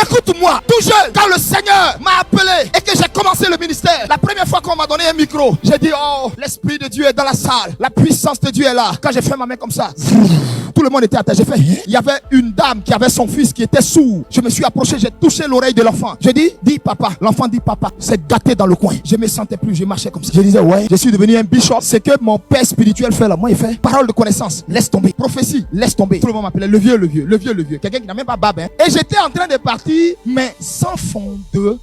Écoute-moi, tout jeune, quand le Seigneur m'a appelé et que j'ai commencé le ministère, la première fois qu'on m'a donné un micro, j'ai dit, oh, l'Esprit de Dieu est dans la salle. La puissance de Dieu est là. Quand j'ai fait ma main comme ça, tout le monde était à terre. J'ai fait, il y avait une dame qui avait son fils qui était sourd. Je me suis approché, j'ai touché l'oreille de l'enfant. J'ai dit, dis papa. L'enfant dit papa. C'est gâté dans le coin. Je me sentais plus, je marchais comme ça. Je disais, ouais, je suis devenu un bishop. C'est que mon père spirituel fait là. Moi, il fait parole de connaissance. Laisse tomber. Prophétie, laisse tomber. Tout le monde m'appelait le vieux. Quelqu'un qui n'a même pas barbe. Hein. Et j'étais en train de partir, mais sans fondement.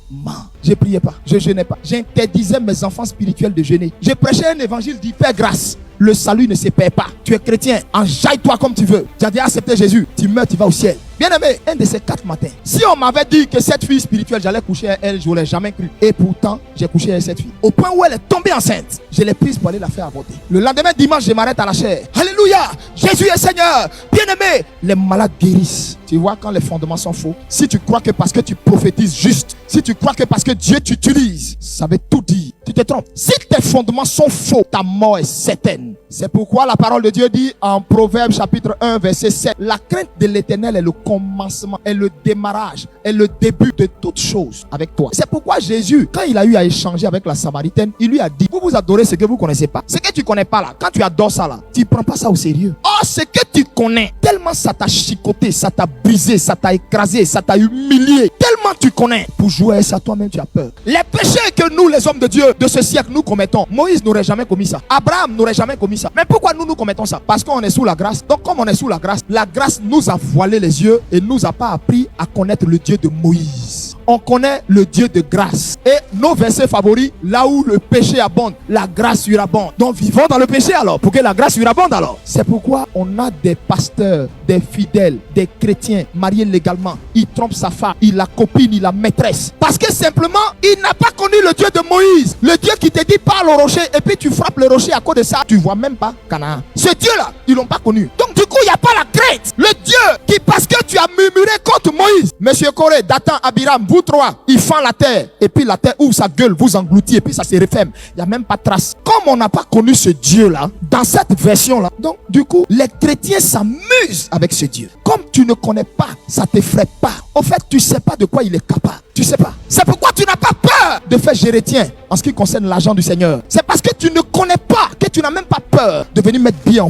Je priais pas, je jeûnais pas. J'interdisais mes enfants spirituels de jeûner. Je prêchais un évangile d'hyper grâce. Le salut ne se perd pas. Tu es chrétien, enjaille-toi comme tu veux. Tu as déjà accepté Jésus, tu meurs, tu vas au ciel. Bien aimé, un de ces 4 matins, si on m'avait dit que cette fille spirituelle, j'allais coucher avec elle, je ne l'aurais jamais cru. Et pourtant, j'ai couché avec cette fille. Au point où elle est tombée enceinte, je l'ai prise pour aller la faire avorter. Le lendemain dimanche, je m'arrête à la chair. Alléluia, Jésus est Seigneur. Bien aimé, les malades guérissent. Tu vois quand les fondements sont faux. Si tu crois que parce que tu prophétises juste, si tu crois que parce que Dieu t'utilise, ça veut tout dire. Tu te trompes. Si tes fondements sont faux, ta mort est certaine. C'est pourquoi la parole de Dieu dit en Proverbe chapitre 1 verset 7, la crainte de l'Éternel est le commencement, est le démarrage, est le début de toute chose avec toi. C'est pourquoi Jésus, quand il a eu à échanger avec la Samaritaine, il lui a dit, vous adorez ce que vous connaissez pas. Ce que tu connais pas là, quand tu adores ça là, tu prends pas ça au sérieux. Or, ce que tu connais, tellement ça t'a chicoté, ça t'a brisé, ça t'a écrasé, ça t'a humilié, tellement tu connais, pour jouer à ça toi-même tu as peur. Les péchés que nous les hommes de Dieu de ce siècle nous commettons, Moïse n'aurait jamais commis ça, Abraham n'aurait jamais commis ça. Mais pourquoi nous commettons ça? Parce qu'on est sous la grâce. Donc comme on est sous la grâce nous a voilé les yeux et nous a pas appris à connaître le Dieu de Moïse. On connaît le Dieu de grâce. Et nos versets favoris, là où le péché abonde, la grâce surabonde. Donc vivons dans le péché alors, pour que la grâce surabonde alors. C'est pourquoi on a des pasteurs, des fidèles, des chrétiens mariés légalement. Il trompe sa femme, il la copine, il la maîtresse. Parce que simplement, il n'a pas connu le Dieu de Moïse. Le Dieu qui te dit parle au rocher et puis tu frappes le rocher à cause de ça. Tu vois même pas Canaan. Ce Dieu-là, ils l'ont pas connu. Donc du coup, il n'y a pas la crainte. Le Dieu qui, parce que tu as murmuré contre Moïse, Monsieur Corée, Dathan, Abiram, vous trois, il fend la terre. Et puis la terre ouvre sa gueule, vous engloutit et puis ça se referme. Il n'y a même pas de trace. Comme on n'a pas connu ce Dieu-là, dans cette version-là, donc du coup, les chrétiens s'amusent avec ce Dieu. Comme tu ne connais pas, ça ne t'effraie pas. Au fait, tu ne sais pas de quoi il est capable. Tu sais pas. C'est pourquoi tu n'as pas peur de faire gérétien en ce qui concerne l'argent du Seigneur. C'est parce que tu ne connais pas, que tu n'as même pas peur de venir mettre pièces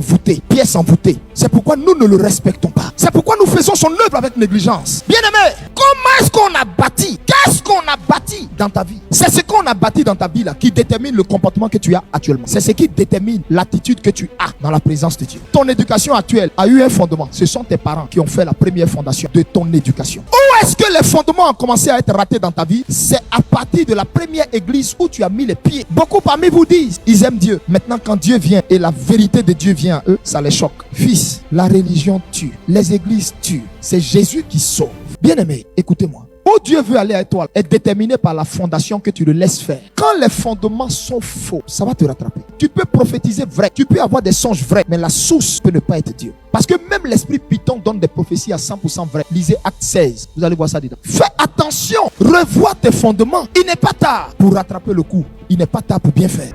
envoûtées. C'est pourquoi nous ne le respectons pas. C'est pourquoi nous faisons son œuvre avec négligence. Bien aimé, comment est-ce qu'on a bâti? Qu'est-ce qu'on a bâti dans ta vie? C'est ce qu'on a bâti dans ta vie là qui détermine le comportement que tu as actuellement. C'est ce qui détermine l'attitude que tu as dans la présence de Dieu. Ton éducation actuelle a eu un fondement. Ce sont tes parents qui ont fait la première fondation de ton éducation. Où est-ce que les fondements ont commencé à être ratés dans ta vie? C'est à partir de la première église où tu as mis les pieds. Beaucoup parmi vous disent, ils aiment Dieu. Maintenant, quand Dieu vient et la vérité de Dieu vient à eux, ça les choque. Fils, la religion tue, les églises tuent. C'est Jésus qui sauve. Bien-aimé, écoutez-moi. Où Dieu veut aller avec toi est déterminé par la fondation que tu le laisses faire. Quand les fondements sont faux, ça va te rattraper. Tu peux prophétiser vrai, tu peux avoir des songes vrais, mais la source peut ne pas être Dieu. Parce que même l'esprit Python donne des prophéties à 100% vraies. Lisez Acte 16, vous allez voir ça dedans. Fais attention, revois tes fondements. Il n'est pas tard pour rattraper le coup. Il n'est pas tard pour bien faire.